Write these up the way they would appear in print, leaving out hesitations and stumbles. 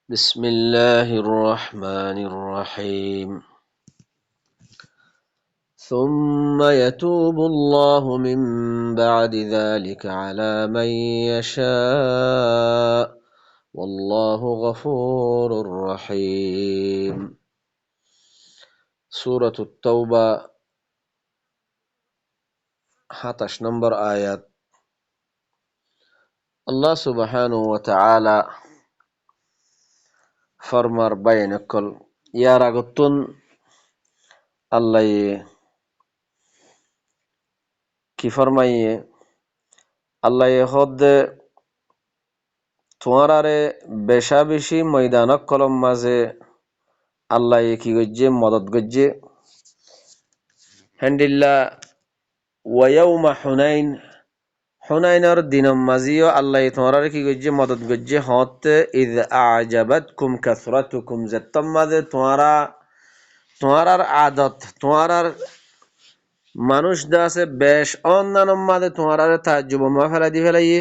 بسم الله الرحمن الرحيم ثم يتوب الله من بعد ذلك على من يشاء والله غفور رحيم سورة التوبة 27 নম্বর আয়াত আল্লাহ সুবহানাহু ওয়া তাআলা ফরমার বাইনকল ইয়ার আগতুন আল্লাহ কি ফরমাইয়ে আল্লাহ হদ তোমারারে বেশা বেশি ময়দানক কলম মাঝে আল্লাহ কি গজ্জে মদত গজ্জে হান্ডিল্লা ওয়ায়াউমা হুনাইন হুনাইনের দিনম মাঝিও আল্লাহ তোমারারে কি গজ্জে মদত গজ্জে হতে ইদ আজাবাতকুম কাসরাতুকুম জাত্তাম মাঝে তোমারার আদত তোমারার মানুষ দাসে বেশ অন্যান্য মাঝে তোমারারে তাজ্জুব মা ফেলা দি ফেলাইয়ে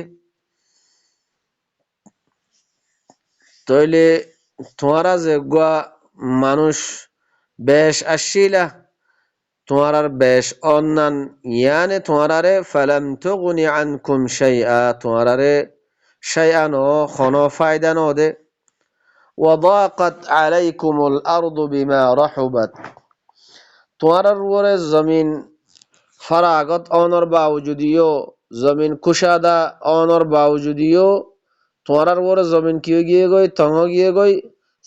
তইলে তোমারা যে গোয়া মানুষ বেশ আসিলা তোমার বেশ অন্যান ইয়ানে তোমারে ফালাম তুগনি আনকুম শাইআ তোমারে শাইআন ও কোনো ফায়দা ন দে ওয়াদাকাত আলাইকুমুল আরদু বিমা রাহুবাত তোমার উপরে জমিন ফারাগত অনর বাউজুদিও জমিন কুশাদা অনর বাউজুদিও তোমার উপরে জমিন কি গিয়ে গই তঙ্গ গিয়ে গই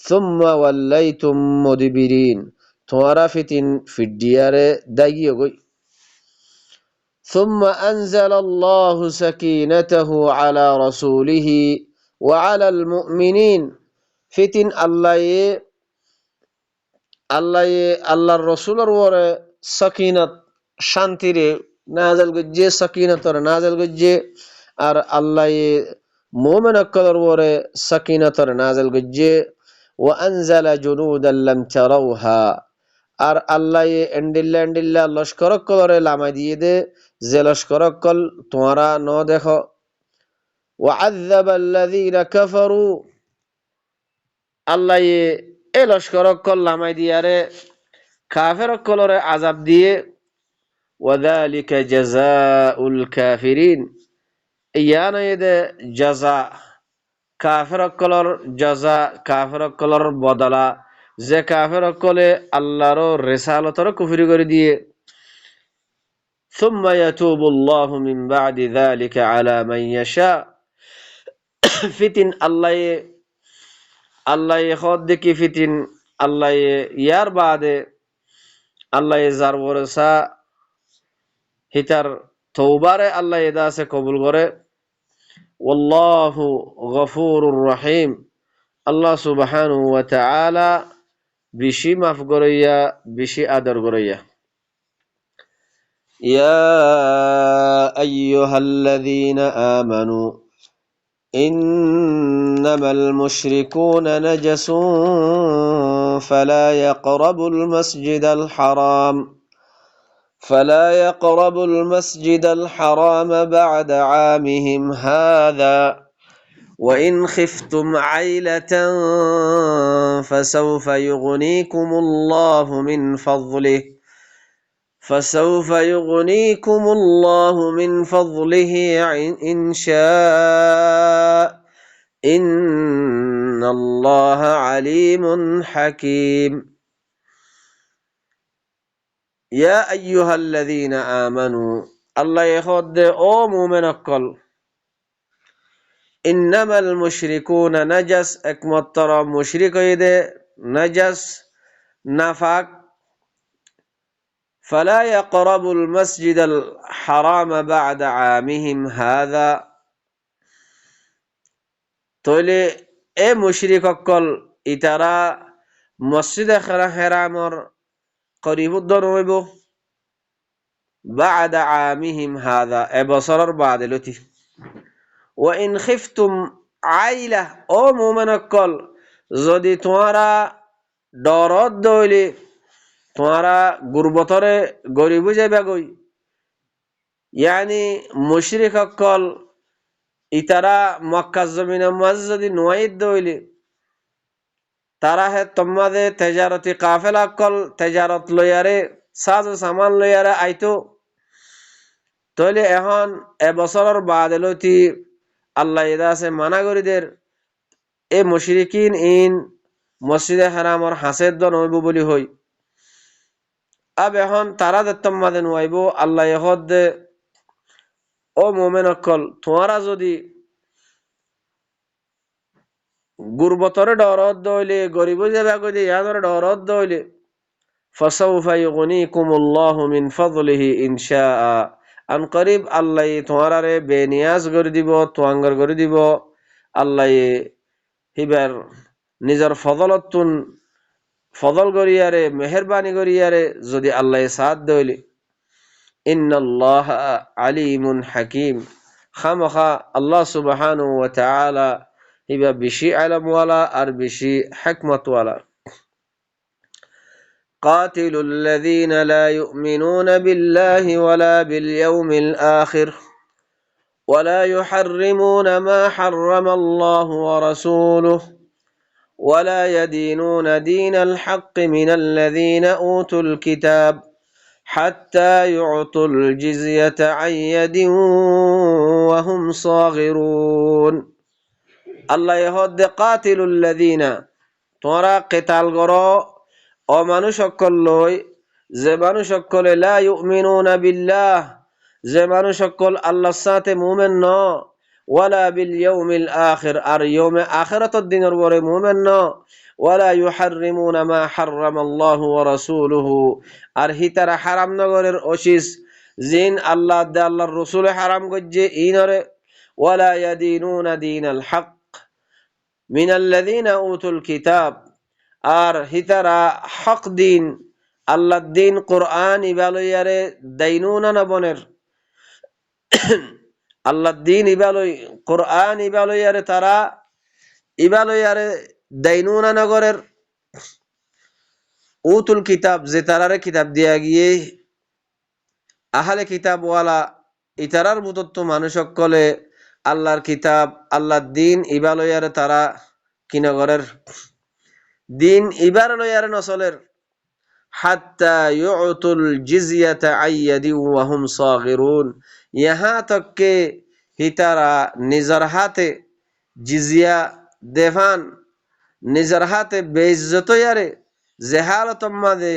সুম্মা ওয়াল্লাইতুম মুদবিরিন তোমারা ফিতিন ফিডিয়ারে দাগিয়ে গই ثم أنزل الله سكينته على رسوله وعلى المؤمنين فتن الله الرسول وره سكينة শান্তিরে নাযিল গজ্জে সাকিনাতর নাযিল গজ্জে আর আল্লাহ মুমিন কলর ওরে সাকিনাতর নাযিল গজ্জে ওয়া আনজালা জুনুদান লাম তারাউহা আর আল্লাহ এন্ডিল্লা লস্কর কলরে লামা দিয়ে দে যে লস্কর কল তোমরা ন দেখো ওয়া আযাবাল্লাযীনা কাফারু আল্লাহ এ লস্কর কল লামা দিয়ারে কাফের কলরে আযাব দিয়ে ওয়াযালিকা জাযাউল কাফিরিন ইয়ানা ইদে জাযা কাফের কলর জাযা কাফের কলর বদলা যে কাফের কলে আল্লাহর রিসালাতর কুফরি করে দিয়ে ثم يتوب الله من بعد ذلك على من يشاء ফিতিন আল্লাহ খদ দেখি ফিতিন আল্লাহ ইয়ার বাদে আল্লাহ যার ভরসা হিতার তওবারে আল্লাহ এদাসে কবুল করে ওয়াল্লাহু গফুরুর রহিম আল্লাহ সুবহানাহু ওয়া তাআলা বেশি মাফ করিয়া বেশি আদর করিয়া يا أيها الذين آمنوا إنما المشركون نجس فلا يقربوا المسجد الحرام بعد عامهم هذا وإن خفتم عيلة فسوف يغنيكم الله من فضله إن شاء إن الله عليم حكيم يا أيها الذين آمنوا الله يخد أو مؤمن أقل إنما المشركون نجس أكمتر مشرك يده نجس نفاق فلا يقربوا المسجد الحرام بعد عامهم هذا তইলে এ মুশরিক অকল ইতারা মসজিদ হারামর করিবুদ্দ নইব বাদা আমিহিম হাদা এবছরের বাদে লতি ওয়া ইন খিফতুম আইলা ও মুমিন অকল যদি তোমারা ডরত দইলে তোমারা গুরবতরে গরিব যাইবা গই ইয়ানি মুশরিক অকল ইতারা মক্কা জমিনের মাঝে যদি নোয়াইদ দইলে তারা হে তোমাদে তেজারতি কাফেলা কল তেজারত লইয়ারে সাজ সামান লইয়ারে আইতো তইলে এখন এবছরের বাদ এলতি আল্লাহ ইদাসে মানা করিদের এ মুশরিকিন ইন মসজিদে হারামর হাসের দন হইব বলি হই আব এখন তারা তোমাদে নুয়াইব আল্লাহ ইহদ দে ও মোমেন অকল তোমারা যদি গুরবতরে ডরত দইলে গরিব যাবে কইলে ইয়াদরে ডরত দইলে ফাসাউফা ইউগনিকুমুল্লাহু মিন ফাদলিহি ইনশাআ আন করিব আল্লাহ তোমারে বেনিয়াজ করে দিব তোয়াঙ্গর করে দিব আল্লাহ হিবার নিজের ফজলতুন ফজল করিয়ারে মেহেরবানি করিয়ারে যদি আল্লাহ সাথ দইলে ইন্নাল্লাহা আলিমুন হাকিম খামখা আল্লাহ সুবহানাহু ওয়া তাআলা হিবা বেশি ইলম ওয়ালা আর বেশি হিকমত ওয়ালা قاتلوا الذين لا يؤمنون بالله ولا باليوم الآخر ولا يحرمون ما حرم الله ورسوله ولا يدينون دين الحق من الذين أوتوا الكتاب حتى يعطوا الجزية عن يد وهم صاغرون الله يهد قاتلوا الذين ترى قتال غرو ও মানুষ সকল লই যে মানুষ সকলে লা ইউমিনুনা বিল্লাহ যে মানুষ সকল আল্লাহর সাথে মুমিন ন ওয়ালা বিল ইয়াউমিল আখির আর ইয়াউমে আখিরাতের দিনের পরে মুমিন ন ওয়ালা ইউহাররিমুনা মা হাররামাল্লাহু ওয়া রাসূলুহু আর হিতারা হারাম নগরের অশিস জিন আল্লাহ দে আল্লাহর রাসূল হারাম গজ্জে ইনরে ওয়ালা ইয়াদিনুনা দীনাল হক মিনাল্লাযিনা উতুল কিতাব আর হিতারা হক দিন আল্লাহ দিন কোরআন ইবালয়ারে দাইনুনা না বনের আল্লাহ দিন ইবালয় কোরআন ইবালয়ারে তারা ইবালয়ারে দাইনুনা নগরের উতুল কিতাব যে তারারে কিতাব দিয়া গিয়ে আহলে কিতাব ওয়ালা ইতারার বুতত্ব মানুষ সকলে আল্লাহর কিতাব আল্লাহর দিন ইবালয়ারে তারা কি নগরের দিন ইবার লয়ারে নসলের হাত্তা ইউতুল জিজিয়াতা আইয়াদি ওয়া হুম সাগিরুন ইহা তককে হিতারা নিজের হাতে জিজিয়া দেফান নিজের হাতে বেইজ্জতয়ারে জেহালত মাদে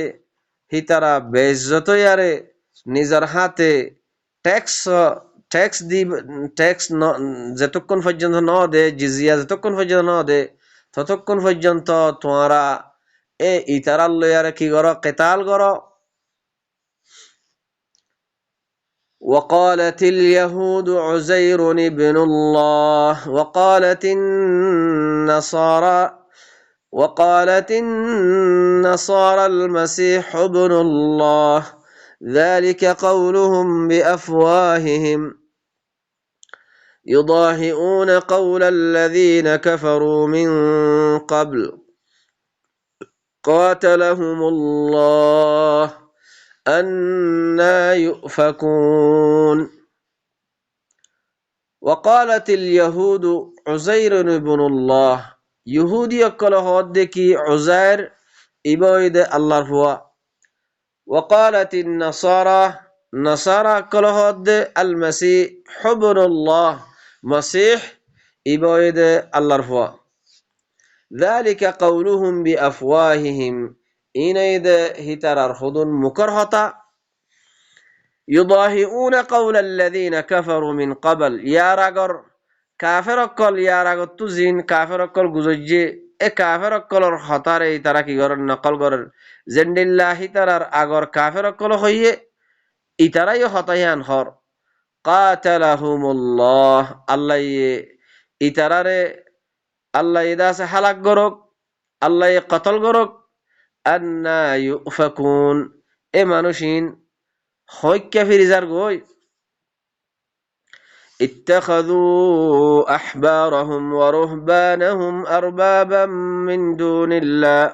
হিতারা বেইজ্জতয়ারে নিজের হাতে ট্যাক্স ট্যাক্স দি ট্যাক্স যতক্ষণ পর্যন্ত ন দে জিজিয়া যতক্ষণ পর্যন্ত ন দে ততক্ষণ পর্যন্ত তোমরা এ ইতারাল লয়ারে কি করো কিতাল করো وقالت اليهود عزير ابن الله وقالت النصارى المسيح ابن الله ذلك قولهم بأفواههم يضاهئون قول الذين كفروا من قبل قاتلهم الله أنى يؤفكون وقالت اليهود عزير بن الله يهودي يقول هودكي عزير إبويد الله هو وقالت النصارى نصارى يقول هود المسيح ابن الله مسيح إبويد الله هو ذلك قولهم بأفواههم إنيد هترر خدن مكرهتا يضاهئون قول الذين كفروا من قبل يا رجر كافر قال يا رجر تزين كافر قال جزجي كافر قال خطر ترى كي غر نقل غر زند الله ترى أجر كافر قال هي إترى يخطيان خر قاتلهم الله الله إترى আল্লাহ ইদাসে হালাক গরক আল্লাহ কতল গরক আন্না ইউফাকুন এ মানুষিন হইক্কা ফিরিজার গই اتخذوا أحبارهم ورهبانهم أربابا من دون الله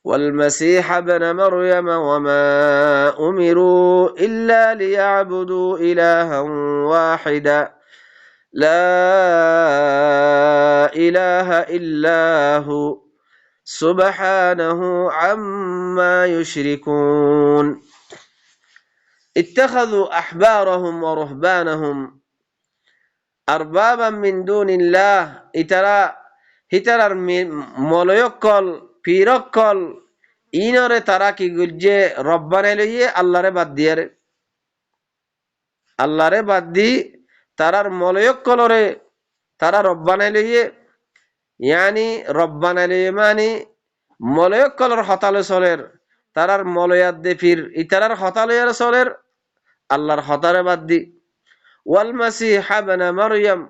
والمسيح ابن مريم وما أمروا إلا ليعبدوا إلها واحدا لا إله إلا هو سبحانه عما يشركون اتخذوا أحبارهم ورهبانهم أربابا من دون الله إترى هترى موليوكل بيروكل إنور تراكي قلجي ربنا ليه الله ربا دير الله ربا دي ترى موليوكل ترى ربنا ليه يعني ربنا ليه ماني موليوكل رحطال سولير ترى موليات دي فير إترى رحطال يرسولير الله رحطال ربا دي والمسيح ابن مريم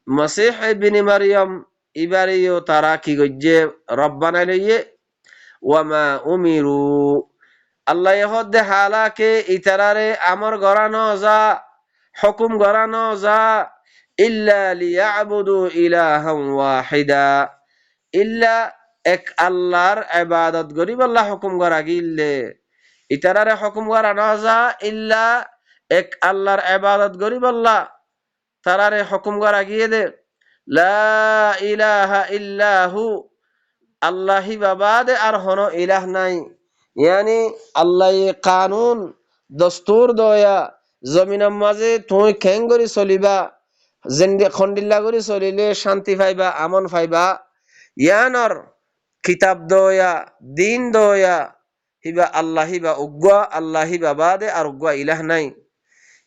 مسيح ابن مريم إباريو تراكي جي ربنا لي وما أمروا الله يهد حالاك إتراري أمر غرانوزا حكم غرانوزا إلا ليعبدوا إلها واحدا إلا এক আল্লাহর ইবাদত করিব আল্লাহ হুকুম করা গিলে ইতারারে হুকুম করা না যা ইল্লা এক আল্লাহর ইবাদত করিব আল্লাহ তারারে হুকুম করা গিয়ে দে লা ইলাহা ইল্লাহু আল্লাহি বাবাদে আর হনো ইলাহ নাই ইয়ানি আল্লাহ কানুন দস্তুর দয়া জমিনের মাঝে তুই খেং করি চলিবা জিন্দি খন্ডিল্লা করে চলিলে শান্তি পাইবা আমন পাইবা ইয়ানর কিতাব দয়া দিন দয়া হিবা আল্লাহ হিবা উগ্গা আল্লাহ হিবা বাদে আর উগ্গা ইলাহ নাই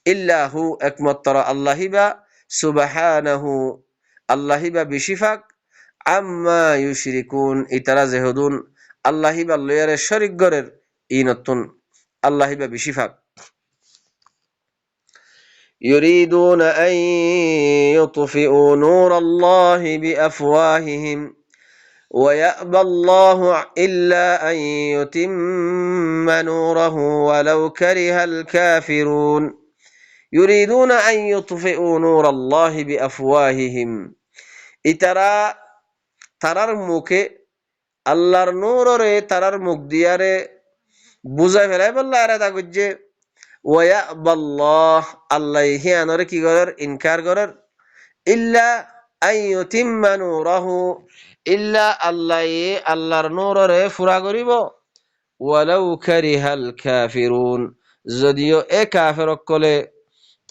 ইল্লাহু একমাত্র আল্লাহ হিবা সুবহানাহু আল্লাহ হিবা বিশিফাক আম্মা ইউশরিকুন ইতারা যেহুদুন আল্লাহ হিবা লয়ারে শরিক গরের ইনতুন আল্লাহ হিবা বিশিফাক يريدون أن يطفئوا نور الله بأفواههم ويأبى الله إلا أن يتم نوره ولو كره الكافرون يريدون أن يطفئوا نور الله بأفواههم إترى ترر موكي الله نور ري ترر موك دياري بوزا فلاي بالله ردا قجي ويأبى الله الله هي نور كي غرر إنكار غرر إلا أن يتم نوره إلا الله الله نور ري فرا غريبو ولو كره الكافرون زديو إيه كافر كله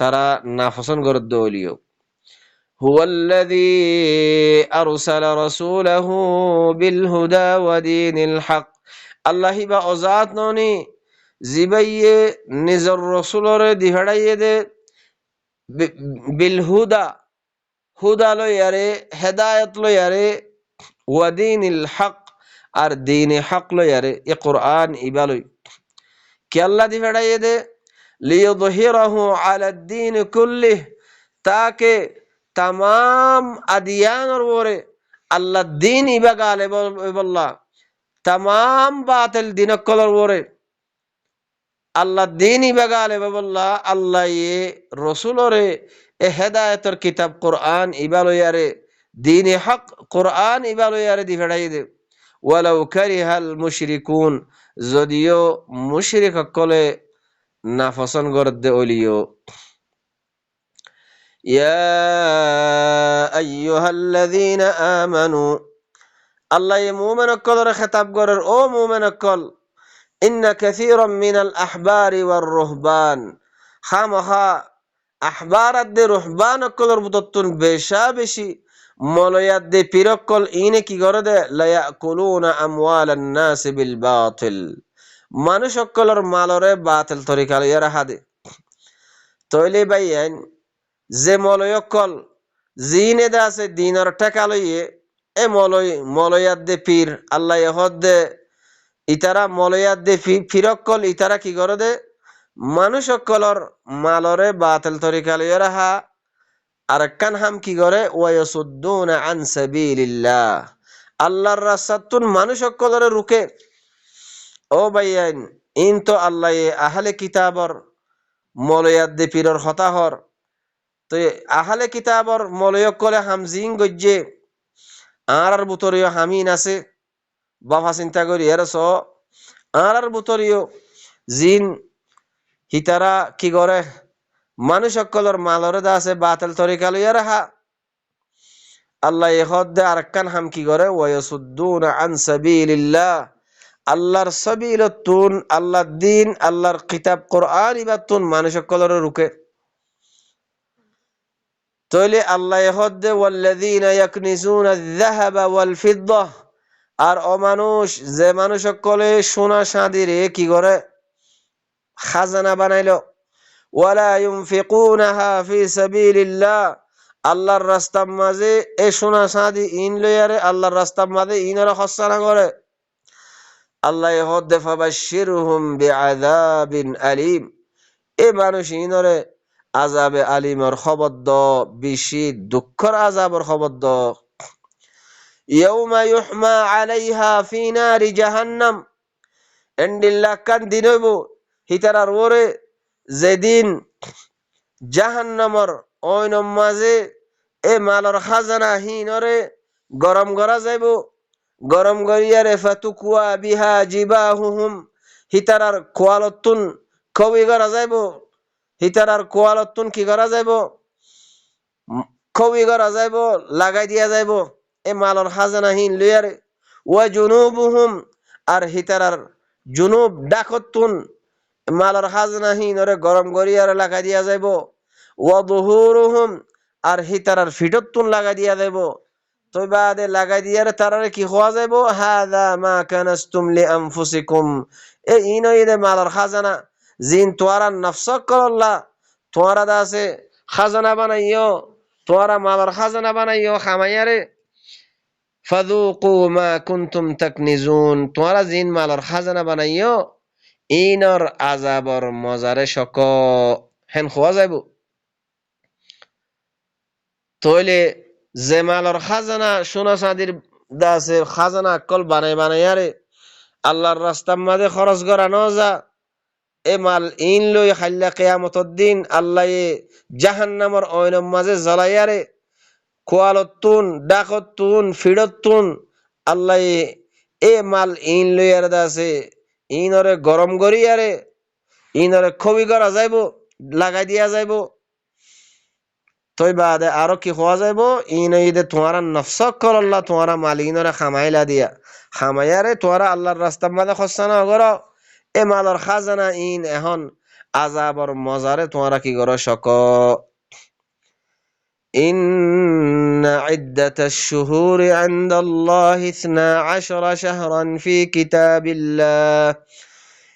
ترى نافسن غرد دوليو هو الذي أرسل رسوله بالهدى ودين الحق الله با أزات نوني زبي نزر رسول دي هدايه دي بالهدى هدى لو يري هداية لو يري ودين الحق আর دين حق لو يري القرآن إبالوي كي الله دي هدايه دي ليظهره على الدين كله تاكي تمام أديان وره الله الدين يبقى بالله تمام باطل دين كلر وره الله الدين يبقى بالله الله رسول وره هداية الكتاب قرآن يبالو يره دين حق قرآن يبالو يره دي فدايد ولو كره المشركون زديو مشرك كله نافسن غرد اوليو يا أيها الذين آمنوا الله يمؤمن الكل خطاب قرر أو مؤمن الكل إن كثيرا من الأحبار والرهبان خامخا أحبار الدي رهبان الكل ربطتون بشابشي موليات دي بيركل إينكي قرد لا يأكلون أموال الناس بالباطل মানুষ সকলের মালরে বাতিল তরিকা লইয়া রাখা দে তইলে বাইয়ান যে মলয়কল জিনে দে আছে দিনের টাকা লইয়ে এ মলয়াত দে পীর আল্লাহ হদ দে ইতারা মলয়াত দে ফিরকল ইতারা কি করে দে মানুষ সকলের মালরে বাতিল তরিকা লইয়া রাখা আর কান হাম কি করে ওয়ায়াসুদ্দুনা আন সাবিলিল্লাহ আল্লাহর রাস্তাতুন মানুষ সকলের রুকে ও ভাইয়ান ইন তো আল্লাহ আহলে কিতাবর মলয়াত দে পীরর হতাহর তো আহলে কিতাবর মলয়ক কলে হামজিং গজ্জে আর বুতরিও হামিন আছে বাবা চিন্তা করি এরস আর বুতরিও জিন হিতারা কি করে মানুষ সকলের মালরে দা আছে বাতিল তরিকা লইয়া রাখা আল্লাহ ইহদ্দে আরকান হাম কি করে ওয়ায়াসুদ্দুনা আন সাবিলিল্লাহ আল্লাহর সাবিলতুন আল্লাহর দিন আল্লাহর কিতাব কোরআন ইবাতুন মানুষ সকলের রুকে তইলে আল্লাহ ইহদ্দে ওয়াল্লাযীনা ইয়াকনিজুনা আয-যাহাবা ওয়াল ফিদ্দাহ আর অমানুষ যে মানুষ সকলে সোনা চাঁদি রে কি করে খাজানা বানাইলো ওয়ালা ইউনফিকুনাহা ফি সাবিলিল্লাহ আল্লাহর রাস্তার মাঝে এ সোনা চাঁদি ইন লইয়ারে আল্লাহর রাস্তার মাঝে ইনরা খরচা না করে আল্লাহ হদ্দে ফাবাশশিরহুম বিআযাবিন আলীম এ মানুষ ইনরে আযাবে আলিমর খবর দ বেশি দুঃখর আযাবর খবর দ ইয়াউমা ইউহমা আলাইহা ফি নারি জাহান্নাম এন্ডিল্লা কান দিন হইব হিতারার ওরে যেদিন জাহান্নামর ওইনম মাঝে এ মালর খাজানা হিনরে গরম করা যাইব গরম করিয়ারে ফাতুকুয়া বিহা জিবাহুহুম হিতারার কোয়ালতুন কবি করা যাইব হিতারার কোয়ালতুন কি করা যাইব কবি করা যাইব লাগাই দিয়া যাইব এ মালর খাজানা হিন লইয়ারে ওয়া জুনুবুহুম আর হিতারার জুনুব ডাকতুন মালর খাজনা হিনরে গরম করিয়ারে লাগাই দিয়া যাইব ওয়া দুহুরুহুম আর হিতারার ফিটতুন লাগাই দিয়া যাইব তৈবাদে লাগাই দিয়ারে তারারে কি হওয়া যাইব হাযা মা কানাসতুম লিআনফুসিকুম এ ইনইদে মালর খাজানা জিন তোয়ারা নফসক করল্লা তোয়ারা দাসে খাজানা বানাইও তোয়ারা মালর খাজানা বানাইও খামাইয়ারে ফাযুকু মা কুনতুম তাকনিজুন তোয়ারা জিন মালর খাজানা বানাইও ইনর আযাবর মজারে শক হেন খোয়া যাইব তইলে যে মালর খাজানা সোনা চাঁদির দাসে খাজানা কল বানাই বানাইয়ারে আল্লাহর রাস্তার মাঝে খরচ করা ন যা এ মাল ইন লই খাইলা কিয়ামতর দিন আল্লাহ জাহান্নামর অয়নম মাঝে জ্বালাইয়ারে কোয়ালতুন ডাকতুন ফিডতুন আল্লাহ এ মাল ইন লইয়ারে দাসে ইনরে গরম করিয়ারে ইনরে খবি করা যাইব লাগাই দিয়া যাইব তই বাদে আরো কি হওয়া যাইব ইন ঈদে তোমারা নফসক করল্লা তোমারা মালিনরে খামাইলা দিয়া খামাইয়ারে তোমারা আল্লাহর রাস্তার মাঝে খরচা না কর এ মালর খাজানা ইন এখন আযাবর মজারে তোমারা কি করো শক إن عدة الشهور عند الله 12 شهرا في كتاب الله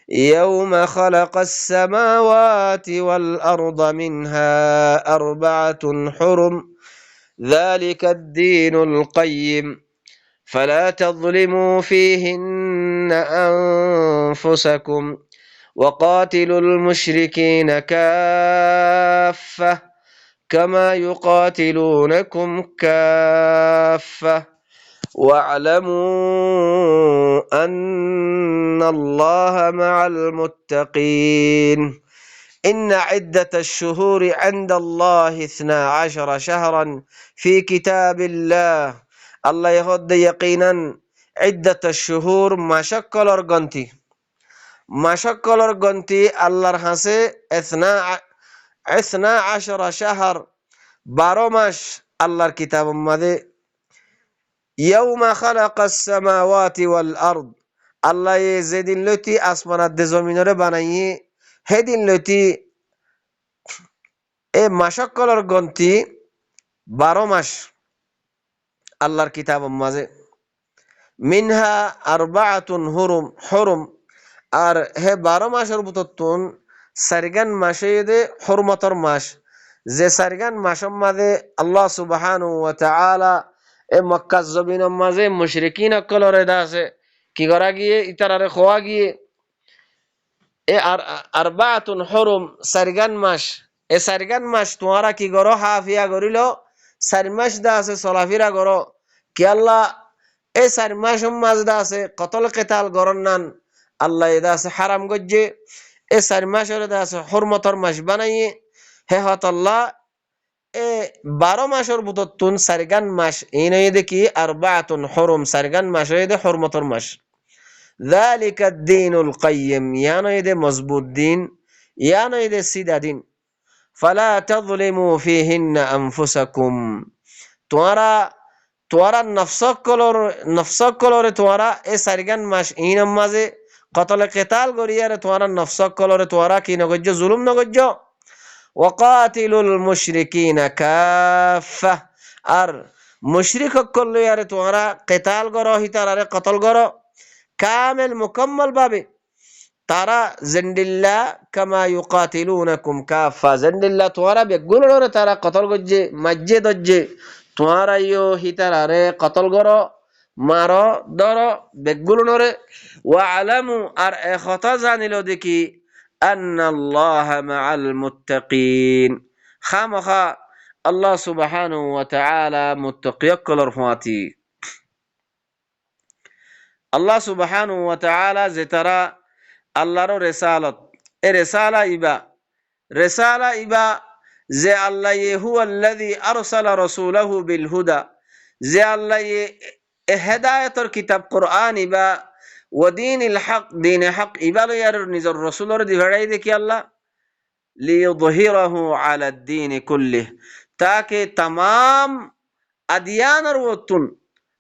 يوم خلق السماوات والأرض منها 4 حرم ذلك الدين القيم فلا تظلموا فيهن أنفسكم وقاتلوا المشركين كافة كما يقاتلونكم كافة واعلموا أن الله مع المتقين إن عدة الشهور عند الله 12 شهرا في كتاب الله الله يهد يقينا عدة الشهور ما شكل أرغنتي الله رحسه 12 شهر 12 মাস আল্লাহর কিতাব মধ্যে ইয়াউমা খালাকাস সামাওয়াতি ওয়াল আরদ আল্লাহ যেদিন লইতি আসমানাত দে জমিনরে বানাইয়ে সেদিন লইতি এ মাসকলর গন্তি 12 মাস আল্লাহর কিতাব মাঝে মিনহা আরবাআতুন হুরুম আর হে 12 মাসের ভিতরতুন সারগান মাসে দে হুরমতর মাস যে সারগান মাসের মাঝে আল্লাহ সুবহানাহু ওয়া তাআলা এ মক্কা জমিনের মাঝে মুশরিকিন সকলরে দাসে কি করা গিয়ে ইতারারে খোয়া গিয়ে এ আরবাআতুন হুরুম সারগান মাস এ সারগান মাস তোমরা কি করো হাফিয়া করিল 4 মাস দাসে চলাফেরা করো কি আল্লাহ এই 4 মাসের মাঝে দাসে কতল কিতাল গরন নান আল্লাহ এ দাসে হারাম গজ্জে এ 4 মাসের দাসে হুরমতর মাস বানাইয়ে হে হত আল্লাহ এ 12 মাসের ভিতরতুন সারগান মাস ইনই দেখি আরবাআতুন হুরুম সারগান মাস হইদে হুরমতর মাস যালিকা দ্বীনুল কাইয়্যিম ইয়ানই দে মজবুত দিন ইয়ানই দে সিধা দিন ফালা তাযলিমু ফীহিন্না আনফুসাকুম তোমরা তোয়ারা নফসক কলরে তোয়ারা এ সারিগান মাস ইনম মাঝে কতলে কেতাল গরিয়ারে তোয়ারা নফসক কলরে তোয়ারা কি নগজ্য জুলুম নগজ্য ওয়াকাতিলুল মুশরিকিনা কাফা আর মুশরিক সকল লইয়ারে তোয়ারা কেতাল গর হিতারারে কতল গর কামেল মুকম্মল ভাবে তারা জেন্ডিল্লা কামা ইউকাতিলুনাকুম কাফা জেন্ডিল্লা তোয়ারা বেগুলরে তারা কতল গজ্জে মাজ্জে দজ্জে তোয়ারা ইয়ো হিতারারে কতল গর মার দর বেগুলরে ওয়া আলামু আর এখতা জানিল দেখি আন্নাল্লাহা মাআল মুত্তাকিন খামখা আল্লাহ সুবহানাহু ওয়া তাআলা মুত্তাকিয়কলর ফাতি আল্লাহ সুবহানাহু ওয়া তাআলা যে তারা আল্লাহর রেসালত এ রেসালা ইবা যে আল্লাহ হুয়াল্লাযী আরসালা রাসূলাহু বিল হুদা যে আল্লাহ হেদায়েতর কিতাব কোরআন ইবা ওয়া দীনিল হক দীন হক ইবা লয়ার নিজর রাসূলর দিভাড়াই দেখি আল্লাহ লিইয়ুযহিরাহু আলা দ্দীন কুল্লিহ তাকে तमाम আদিয়ানর ওতুন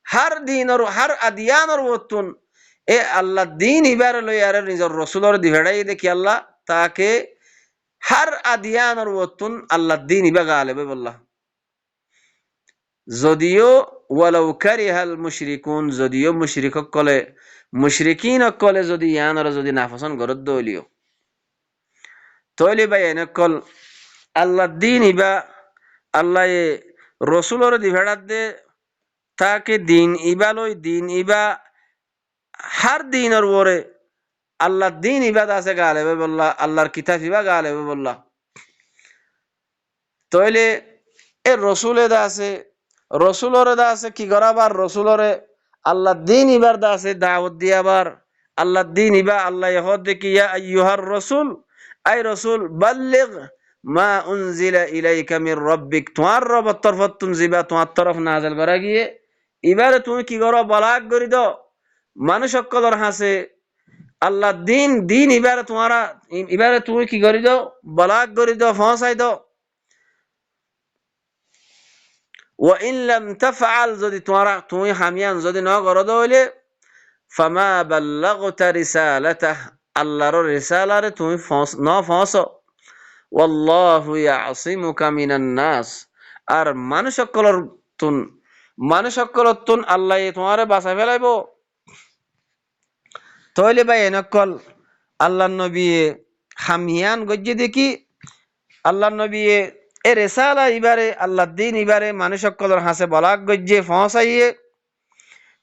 হর আদিয়ানর ওতুন এ আল্লাহ দিন ইবার লয়ার নিজর রসুলর দিভাড়াই দেখি আল্লাহ তাকে হর আদিয়ানর ওতুন আল্লাহ দিন ইবা গালেবে বল্লাহ যদিও ওয়ালাউ কারিহাল মুশরিকুন যদিও মুশরিকিন কলে যদি ইয়ানর যদি নাফসন গরদ দলিও তৈলি বাই এনেকল আল্লাহ দিন ইবা আল্লাহ রসুলর দিভাড়াত দে তাকে দিন ইবা লই দিন ইবা হর দিনের ওরে আল্লাহ দিন ইবাদ আছে গালেবে বললা আল্লাহর কিতাব ইবা গালেবে বললা তইলে এ রসুলে দা আছে রসুলরে দা আছে কি করাবার রসুলরে আল্লাহ দিন ইবার দা আছে দাওয়াত দিয়াবার আল্লাহ দিন ইবা আল্লাহ ইহদ দেখি ইয়া আইয়ুহার রসুল আই রসুল বাল্লিগ মা উনজিলা ইলাইকা মির রাব্বিক তোমার রবের তরফত তুনজিবা তোমার তরফ নাযিল করা গিয়ে এবারে তুমি কি করো বলাগ করি দাও মানুষ সকলের হাসে আল্লাহ দিন এবারে তুমি কি করি দাও বলাগ করি দাও পৌঁছাই দাও ওয়া ইন লাম তাফআল যদি তুমি হামিয়ান যদি ন করো দইলে ফামা বাল্লাগতা রিসালাতাহ আল্লাহর রিসালারে তুমি ন পৌঁছো ওয়াল্লাহু ইয়াসিমুকা মিনান নাস আর মানুষ সকলের তুন আল্লাহ তোমারে বাঁচাই ফেলাইব তইলে ভাই এনেকল আল্লাহ নবী হামিয়ান গজ্জে দেখি আল্লাহ নবী এ রেসালা ইবারে আল্লাহ দিন ইবারে মানুষ সকলের হাসে বলাক গজ্জে পৌঁছাইয়ে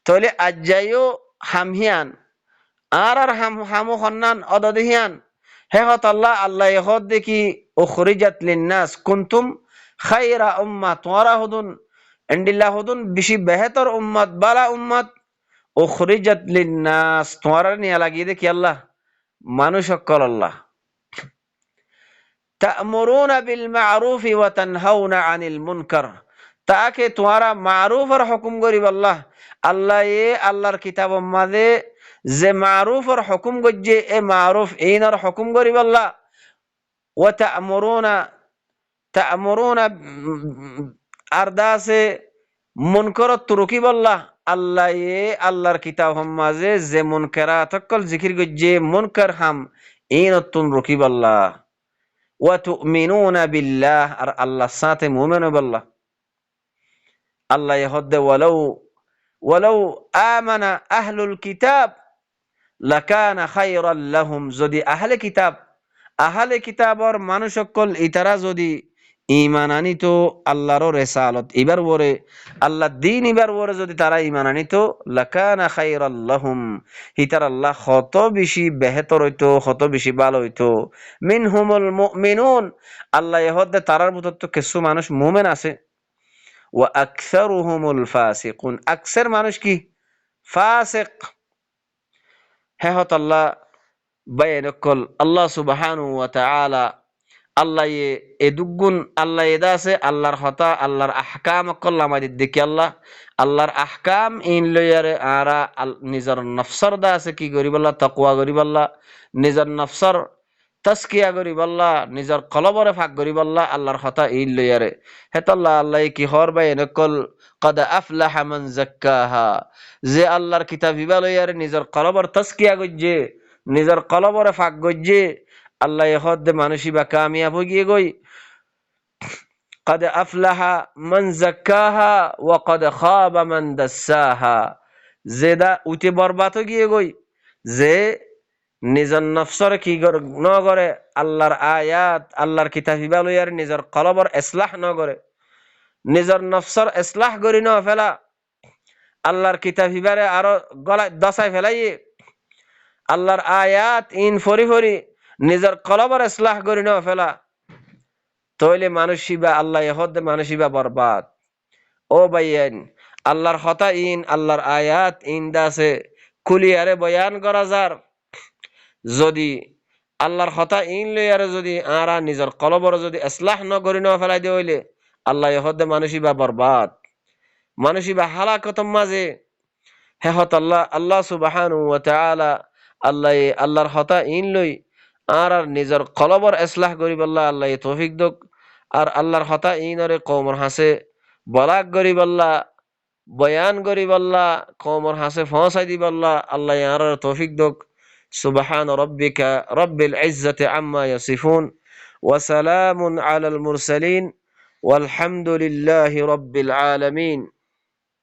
তইলে আজ্জাইও হামিয়ান আর হামু হন্নান অদদিহিয়ান হেহত আল্লাহ এহদ দেখি উখরিজাত লিন্নাস কুনতুম খায়রা উম্মাহ তোরা হুদুন এন্ডিল্লাহ হুদুন বেশি বেহতর উম্মত বালা উম্মত উখরিজাত লিন্নাস তোরা নিয়া লাগিয়ে দেখি আল্লাহ মানুষ সকল আল্লাহ তা'মুরুনা বিল মা'রুফি ওয়া তানহাউনা আনিল মুনকার তাকে তোরা মারুফের হুকুম করিব আল্লাহ আল্লাহর কিতাব মাঝে যে মারুফের হুকুম গজ্জে এ মারুফ এইনার হুকুম করিব ওয়া তা'মুরুনা আরদাসে মুনকারত তুরকিব আল্লাহ আল্লাহর কিতাব মাঝে যে মুনকারাত সকল জিকির গজ্জে মুনকার হাম এইনতুন রকিব ওয়া তু'মিনুনা বিল্লাহ আর আল্লাহর সাথে মুমিন হইব আল্লাহ হদ্দে ওয়ালাউ আমানা আহলুল কিতাব লাকানা খায়রাল লাহুম যদি আহলে কিতাবর মানুষ সকল ইতারা যদি ঈমান আনিত আল্লাহর রিসালত এবার ওরে আল্লাহ দিন এবার ওরে যদি তারা ঈমান আনিত লাকানা খায়রাল লাহুম ইতার আল্লাহ কত বেশি বেহতর হইতো কত বেশি ভালো হইতো মিনহুমুল মুমিনুন আল্লাহ হদ্দে তারার ভিতর তো কিছু মানুষ মুমিন আছে ওয়া আকসারুহুমুল ফাসিকুন আকসার মানুষ কি ফাসিক হেহত আল্লাহ বায়ানকল আল্লাহ সুবহানাহু ওয়া তাআলা আল্লাহ এদুগুন আল্লাহ এদা আছে আল্লাহর হতা আল্লাহর আহকাম কল আমাদের দেখি আল্লাহর আহকাম ইন লয়ারে আরা নিজর নফসর দা আছে কি গরিব আল্লাহ তাকওয়া গরিব আল্লাহ নিজর নফসর তাস্কিয়া করি বল্লা নিজর কলবরে ফাঁক করি বল্লা আল্লাহর কথা ইল লইয়ারে হেতাল্লাহ আল্লাহ কি হর বাই নকল কদ আফলাহা মান যাক্কাহা যে আল্লাহর কিতাব ইবা লইয়ারে নিজর কলবর তাস্কিয়া গজ্জে নিজর কলবরে ফাঁক গজ্জে আল্লাহ হদ দে মানুষই বা কামিয়াব হয়ে গিয়ে গই قد أفلح من زكاها وقد خاب من دساها জেদা উঠে বরবাদ গিয়ে গই যে নিজের নফসর কি ন করে আল্লাহর আয়াত আল্লাহর কিতাব ইবা লইয়ার নিজের কলবর ইসলাহ ন করে নিজের নফসর ইসলাহ করি ন ফেলা আল্লাহর কিতাব ইবারে আরো গলায় দসাই ফেলাই আল্লাহর আয়াত ইন ফরি ফরি নিজের কলবর ইসলাহ করি ন ফেলা তইলে মানুষিবা আল্লাহ হদ মানুষিবা বরবাদ ও ভাইয়েন আল্লাহর কথা ইন আল্লাহর আয়াত ইন দাসে কুলিয়ারে বয়ান করা যার যদি আল্লাহর কথা ইন লইয়ারে যদি আরা নিজের কলবর যদি ইসলাহ ন করি ন ফেলাই দিয়ে হইলে আল্লাহ হদ মানুষিবা বরবাদ মানুষিবা হালাকতম মাঝে হেহত আল্লাহ আল্লাহ সুবহানাহু ওয়া তাআলা আল্লাহ আল্লাহর কথা ইন লই আর নিজের কলবর ইসলাহ করি বল্লা আল্লাহ তৌফিক দক আর আল্লাহর কথা ইনরে কওমর হাসে বলাক করি বল্লা বয়ান করি বল্লা কওমর হাসে পৌঁছাই দি বল্লা আল্লাহ আর তৌফিক দক সুবহান রাব্বিকা রাব্বিল ইজ্জাতি আম্মা ইয়াসিফুন ওয়া সালামুন আলাল মুরসালিন والحمد لله رب العالمين